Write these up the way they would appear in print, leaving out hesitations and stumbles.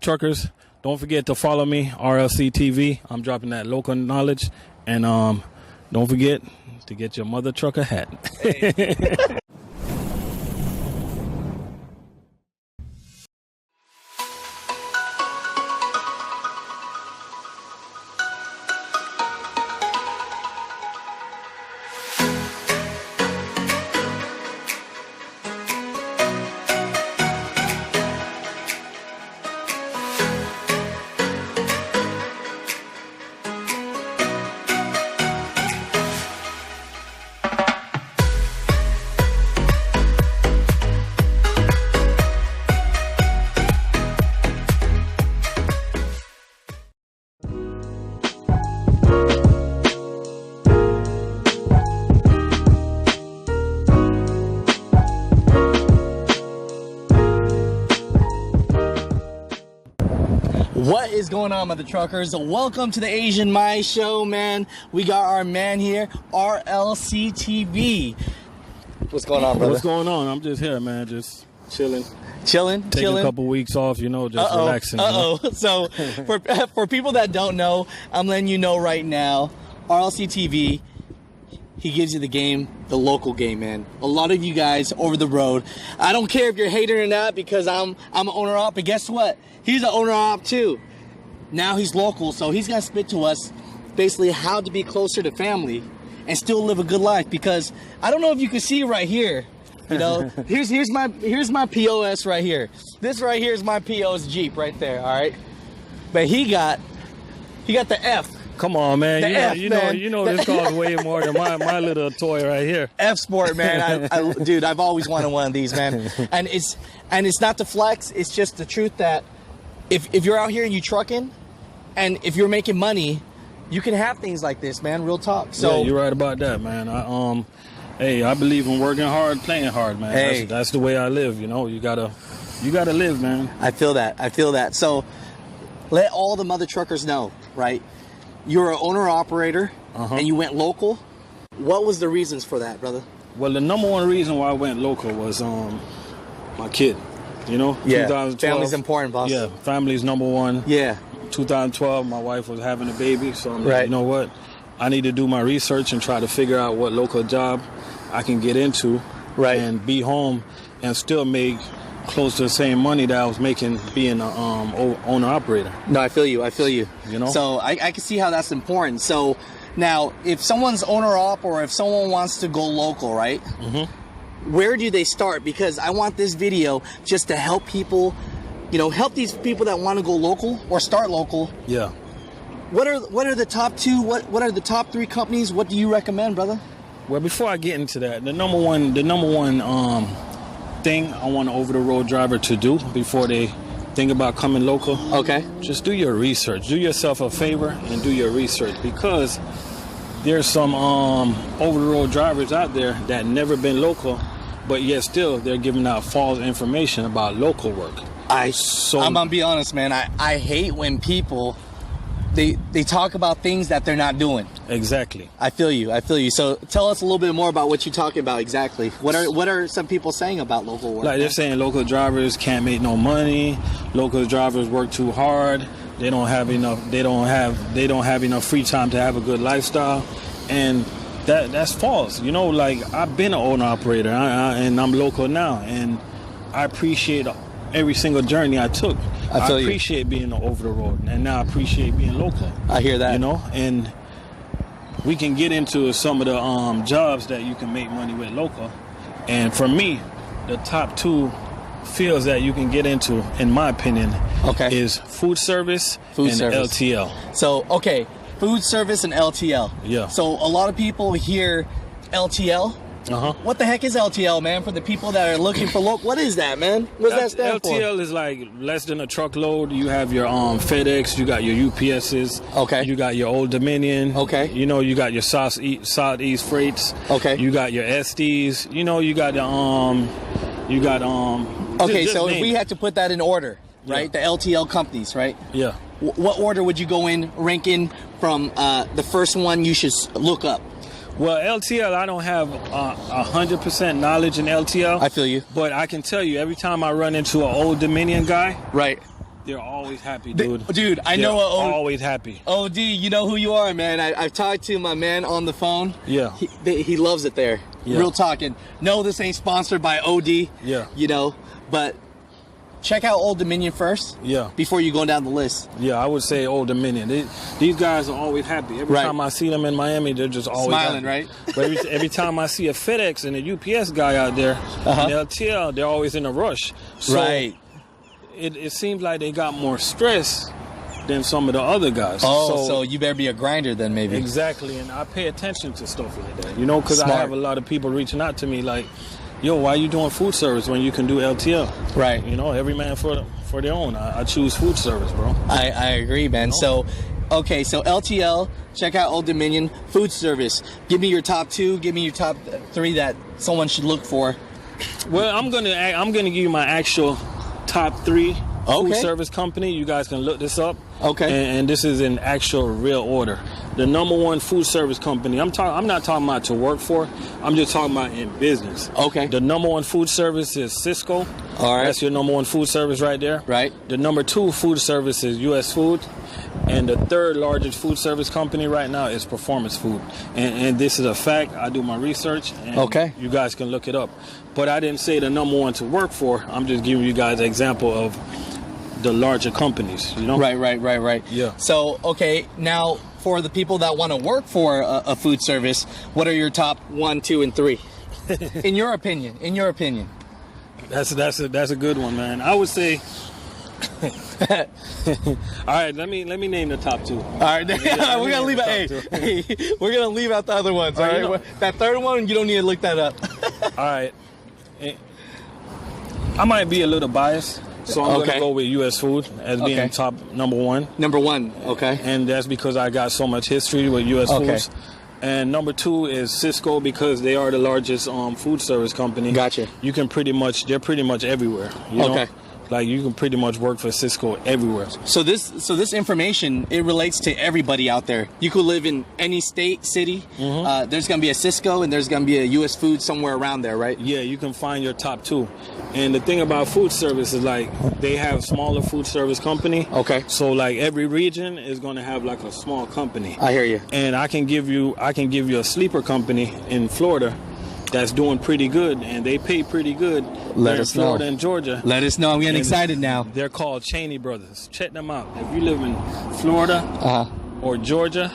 truckers, don't forget to follow me, RLC TV. I'm dropping that local knowledge. And don't forget to get your mother trucker hat. Hey. What is going on, mother truckers? Welcome to the Theasianmaishow, man. We got our man here, RLC TV. What's going on, brother? What's going on? I'm just here, man. Just chilling. Taking a couple weeks off, you know, just relaxing. So for people that don't know, I'm letting you know right now, RLC TV, he gives you the game, the local game, man. A lot of you guys over the road, I don't care if you're hating or not, because I'm an owner-op, but guess what? He's an owner-op too. Now he's local, so he's gonna spit to us basically how to be closer to family and still live a good life. Because I don't know if you can see right here, you know, here's my POS right here. This right here is my POS Jeep right there, all right? But he got the F. Come on, man. The F, you man. know this costs way more than my little toy right here. F Sport, man. Dude, I've always wanted one of these, man. And it's not to flex. It's just the truth that if you're out here and you trucking, and if you're making money, you can have things like this, man. Real talk. So yeah, you're right about that, man. Hey, I believe in working hard, playing hard, man. Hey. That's the way I live. You know, you gotta live, man. I feel that. So let all the mother truckers know, right? You're an owner-operator, and you went local. What was the reasons for that, brother? Well, the number one reason why I went local was my kid. You know, yeah. 2012. Family's important, boss. Yeah, family's number one. Yeah. 2012, my wife was having a baby, so I'm like, right. You know what? I need to do my research and try to figure out what local job I can get into, right, and be home and still make close to the same money that I was making being an owner-operator. No, I feel you. You know? So I can see how that's important. So now, if someone's owner-op or if someone wants to go local, right? Where do they start? Because I want this video just to help people, you know, help these people that want to go local or start local. Yeah. What are the top two? What are the top three companies? What do you recommend, brother? Well, before I get into that, the number one thing I want an over-the-road driver to do before they think about coming local. Okay. Just do your research. Do yourself a favor and do your research, because there's some over-the-road drivers out there that never been local, but yet still they're giving out false information about local work. I'm gonna be honest, man. I hate when people they talk about things that they're not doing. Exactly. I feel you. So tell us a little bit more about what you're talking about exactly. What are some people saying about local work? Like, they're saying local drivers can't make no money. Local drivers work too hard. They don't have enough. They don't have enough free time to have a good lifestyle, and that's false. You know, like, I've been an owner operator, and I'm local now, and I appreciate every single journey I took. I appreciate being over the road, and now I appreciate being local. I hear that. You know, and we can get into some of the jobs that you can make money with local. And for me, the top two fields that you can get into, in my opinion, is food service and LTL. So, okay, food service and LTL. Yeah. So a lot of people hear LTL. What the heck is LTL, man? For the people that are looking for local, what is that, man? What does that stand for? LTL is like less than a truckload. You have your FedEx, you got your UPSs, you got your Old Dominion, you know, you got your Southeast Freights, you got your Estes, you know, you got the so if we had to put that in order, right? The LTL companies, right? Yeah. What order would you go in, ranking from the first one you should look up? Well, LTL, I don't have 100% knowledge in LTL. I feel you. But I can tell you, every time I run into an Old Dominion guy, right, They're always happy, dude. Dude, I They're know always happy. OD, you know who you are, man. I've talked to my man on the phone. Yeah. He loves it there. Yeah. Real talking. No, this ain't sponsored by OD. Yeah. You know, but check out Old Dominion first. Yeah. Before you go down the list. Yeah, I would say Old Dominion. These guys are always happy. Every time I see them in Miami, they're just always smiling, happy. right? But every time I see a FedEx and a UPS guy out there, they'll tell they're always in a rush. So right. It seems like they got more stress than some of the other guys. Oh, so you better be a grinder then, maybe. Exactly, and I pay attention to stuff like that. You know, because I have a lot of people reaching out to me like, yo, why are you doing food service when you can do LTL? Right. You know, every man for their own. I choose food service, bro. I agree, man. You know? So, okay, so LTL, check out Old Dominion. Food service. Give me your top 2. Give me your top 3 that someone should look for. Well, I'm gonna give you my actual top 3 food service company. You guys can look this up. Okay. And this is in actual real order. The #1 food service company. I'm not talking about to work for. I'm just talking about in business. Okay. The #1 food service is Sysco. All right. That's your #1 food service right there. Right. The #2 food service is U.S. Food. And the 3rd largest food service company right now is Performance Food. And this is a fact. I do my research. And you guys can look it up. But I didn't say the #1 to work for. I'm just giving you guys an example of the larger companies, you know? Right. Yeah. So, okay, now for the people that want to work for a food service, what are your top 1, 2, and 3? In your opinion. That's a good one, man. I would say. All right, let me name the top 2. All right, we're gonna leave out. We're gonna leave out the other ones. All right, you know, that 3rd one, you don't need to look that up. All right, I might be a little biased, so I'm gonna go with U.S. Food as being top #1. #1, okay. And that's because I got so much history with U.S. Foods. And #2 is Sysco because they are the largest food service company. Gotcha. They're pretty much everywhere. You know? Like you can pretty much work for Sysco everywhere. So this information, it relates to everybody out there. You could live in any state, city. There's gonna be a Sysco and there's gonna be a U.S. Food somewhere around there, right? Yeah, you can find your top 2. And the thing about food service is like they have smaller food service company. Okay. So like every region is gonna have like a small company. I hear you. And I can give you a sleeper company in Florida that's doing pretty good, and they pay pretty good. Let us know. Florida and Georgia. Let us know. I'm getting excited now. They're called Cheney Brothers. Check them out. If you live in Florida or Georgia,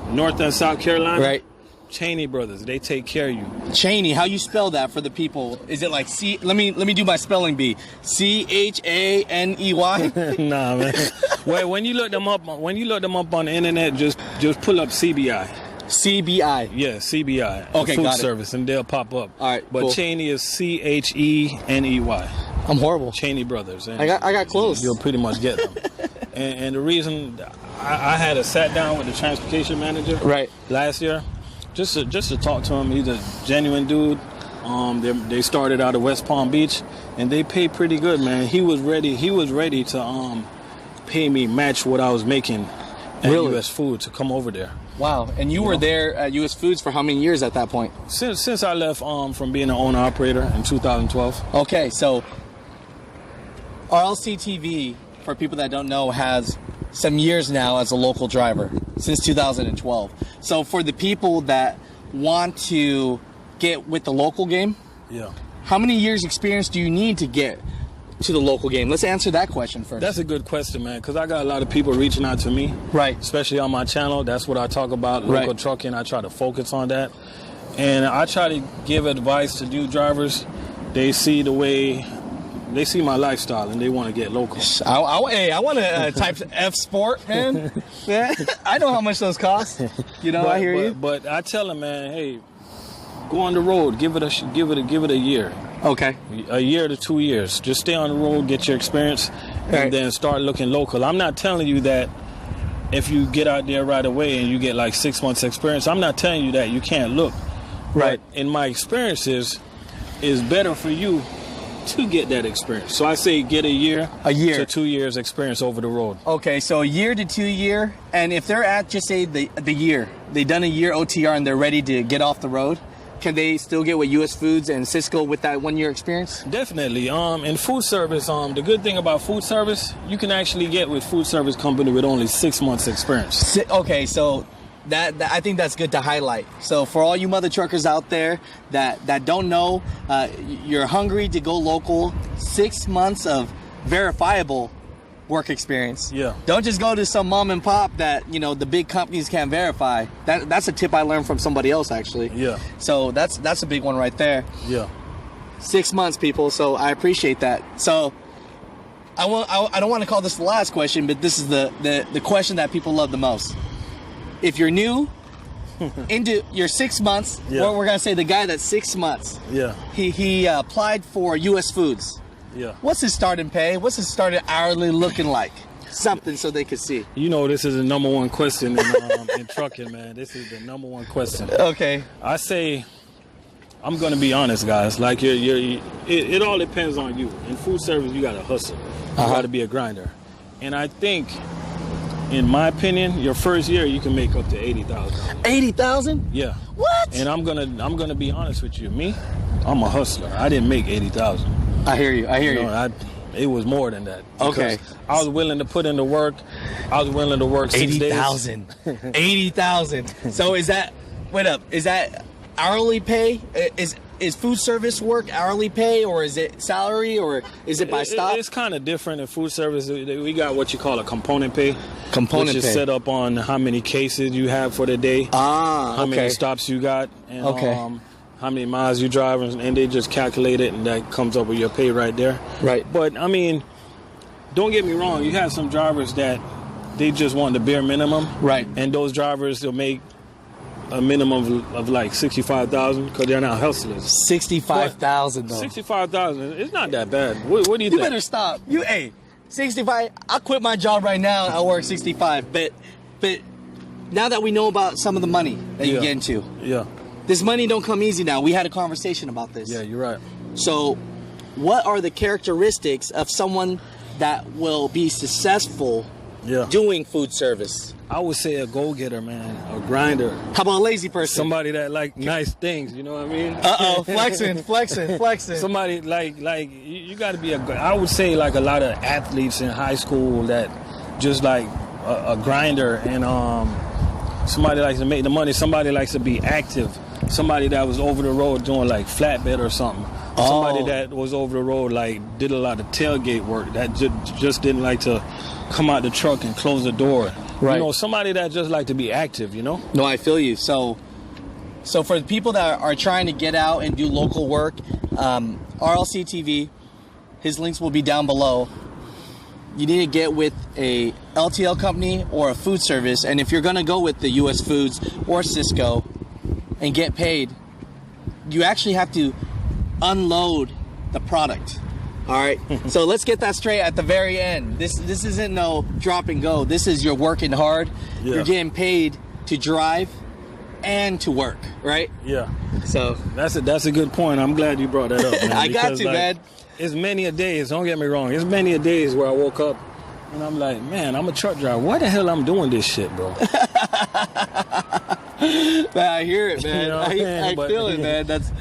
North and South Carolina, right? Cheney Brothers. They take care of you. Cheney. How you spell that for the people? Is it like C? Let me do my spelling bee. CHANEY. Nah, man. Well, when you look them up on the internet, just pull up CBI. CBI. Yeah, CBI. Okay, food got it. service, and they'll pop up. All right, but cool. Cheney is CHENEY. I'm horrible. Cheney Brothers. And I got close. You'll pretty much get them. and the reason I had a sat down with the transportation manager last year, just to talk to him. He's a genuine dude. They started out of West Palm Beach, and they pay pretty good, man. He was ready to pay me match what I was making at U.S. Food to come over there. Wow, and you were there at U.S. Foods for how many years at that point? Since I left from being an owner-operator in 2012. Okay, so RLC TV, for people that don't know, has some years now as a local driver, since 2012. So for the people that want to get with the local game, how many years experience do you need to get to the local game? Let's answer that question first. That's a good question, man, because I got a lot of people reaching out to me. Right. Especially on my channel. That's what I talk about, local trucking. I try to focus on that. And I try to give advice to new drivers. They see my lifestyle and they want to get local. I want to type F Sport, man. I know how much those cost. You know, I hear you. But I tell them, man, hey, go on the road. Give it a year. Okay. A year to 2 years. Just stay on the road, get your experience, and then start looking local. I'm not telling you that if you get out there right away and you get like 6 months experience, I'm not telling you that you can't look. Right. But in my experiences, it's better for you to get that experience. So I say get a year to 2 years experience over the road. Okay, so a year to 2 year, and if they're at just say the year, they done a year OTR and they're ready to get off the road, can they still get with U.S. Foods and Sysco with that 1 year experience? Definitely. In food service, the good thing about food service, you can actually get with food service company with only 6 months experience. Okay, so that I think that's good to highlight. So for all you mother truckers out there that don't know, you're hungry to go local, 6 months of verifiable work experience. Yeah. Don't just go to some mom and pop that, you know, the big companies can't verify. That's a tip I learned from somebody else, actually. Yeah. So that's a big one right there. Yeah. 6 months, people. So I appreciate that. So I don't want to call this the last question, but this is the question that people love the most. If you're new into your 6 months, or we're gonna say the guy that's 6 months. Yeah. He applied for U.S. Foods. Yeah. What's his starting pay? What's his starting hourly looking like? Something so they could see. You know, this is the number one question in trucking, man. This is the number one question. Okay. I say, I'm gonna be honest, guys. Like it all depends on you. In food service, you gotta hustle. You gotta be a grinder. And I think, in my opinion, your first year you can make up to 80,000. 80,000? Yeah. What? And I'm gonna be honest with you. Me, I'm a hustler. I didn't make 80,000. I hear you. It was more than that. Okay. I was willing to put in the work. I was willing to work 6 days. 80,000. 80,000. So is that hourly pay? Is food service work hourly pay, or is it salary, or is it by stop? It's kind of different in food service. We got what you call a component pay. Component which is pay. set up on how many cases you have for the day. How many stops you got, and how many miles you drive, and they just calculate it, and that comes up with your pay right there. Right. But I mean, don't get me wrong. You have some drivers that they just want the bare minimum. Right. And those drivers, they'll make a minimum of like 65,000 because they're not hustlers. 65,000 though. 65,000. It's not that bad. What do you think? You better stop. 65. I quit my job right now. I work 65. But now that we know about some of the money that you get into, this money don't come easy now. We had a conversation about this. Yeah, you're right. So, what are the characteristics of someone that will be successful doing food service? I would say a go-getter, man, a grinder. How about a lazy person? Somebody that like nice things, you know what I mean? Flexing. Somebody like you got to be I would say like a lot of athletes in high school that just like a grinder, and somebody likes to make the money. Somebody likes to be active. Somebody that was over the road doing like flatbed or something. Somebody that was over the road like did a lot of tailgate work. That just didn't like to come out the truck and close the door. Right. You know, somebody that just like to be active, you know? No, I feel you. So for the people that are trying to get out and do local work, RLC TV, his links will be down below. You need to get with a LTL company or a food service. And if you're going to go with the US Foods or Sysco and get paid, you actually have to unload the product. All right. So let's get that straight at the very end. This isn't no drop and go. This is you're working hard. Yeah. You're getting paid to drive and to work, right? Yeah. So that's a good point. I'm glad you brought that up, man. I got you, man. It's many a days, don't get me wrong. It's many a days where I woke up and I'm like, man, I'm a truck driver. Why the hell I'm doing this shit, bro? Man, I hear it, man. You know I feel it, man. That's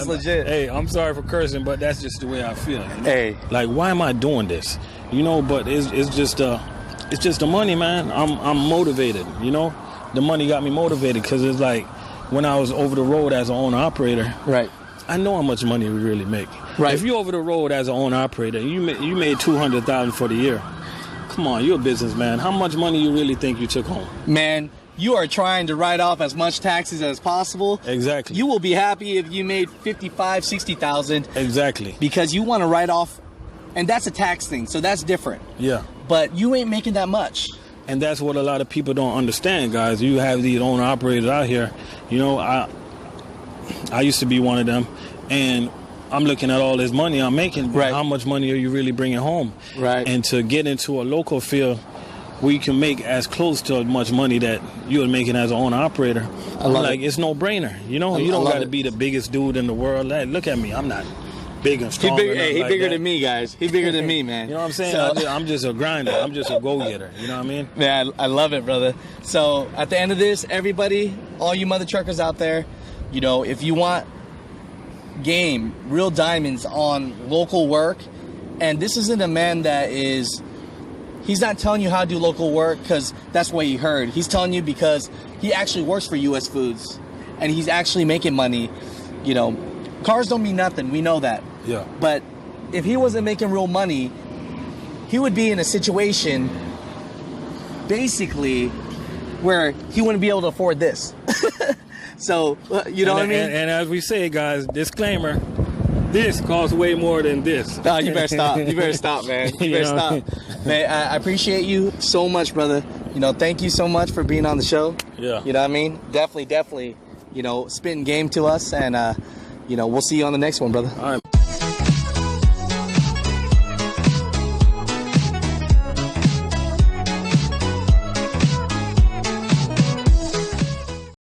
legit. Hey, I'm sorry for cursing, but that's just the way I feel. You know? Hey, like, why am I doing this? You know, but it's just the money, man. I'm motivated. You know, the money got me motivated because it's like when I was over the road as an owner operator. Right. I know how much money we really make. Right. If you're over the road as an owner operator, you made $200,000 for the year. Come on, you're a businessman. How much money you really think you took home? Man, you are trying to write off as much taxes as possible. Exactly. You will be happy if you made $55,000, $60,000. Exactly. Because you want to write off, and that's a tax thing, so that's different. Yeah. But you ain't making that much. And that's what a lot of people don't understand, guys. You have these owner operators out here. You know, I used to be one of them, and I'm looking at all this money I'm making. Right. How much money are you really bringing home? Right. And to get into a local field where you can make as close to as much money that you're making as an owner operator, it's no brainer. You know, you don't got to be the biggest dude in the world. Like, look at me, I'm not big and strong. He's bigger than me, guys. He's bigger than me, man. You know what I'm saying? So, I'm just a grinder. I'm just a go-getter. You know what I mean? Man, I love it, brother. So at the end of this, everybody, all you mother truckers out there, You know, if you want game, real diamonds on local work, and this isn't a man that is, he's not telling you how to do local work because that's what he heard. He's telling you because he actually works for U.S. Foods, and he's actually making money. You know, cars don't mean nothing. We know that. Yeah. But if he wasn't making real money, he would be in a situation, basically, where he wouldn't be able to afford this. So, you know what I mean? And as we say, guys, disclaimer, this costs way more than this. No, you better stop. You better stop, man. You better stop. Man, I appreciate you so much, brother. You know, thank you so much for being on the show. Yeah. You know what I mean? Definitely, you know, spitting game to us. And, you know, we'll see you on the next one, brother. All right.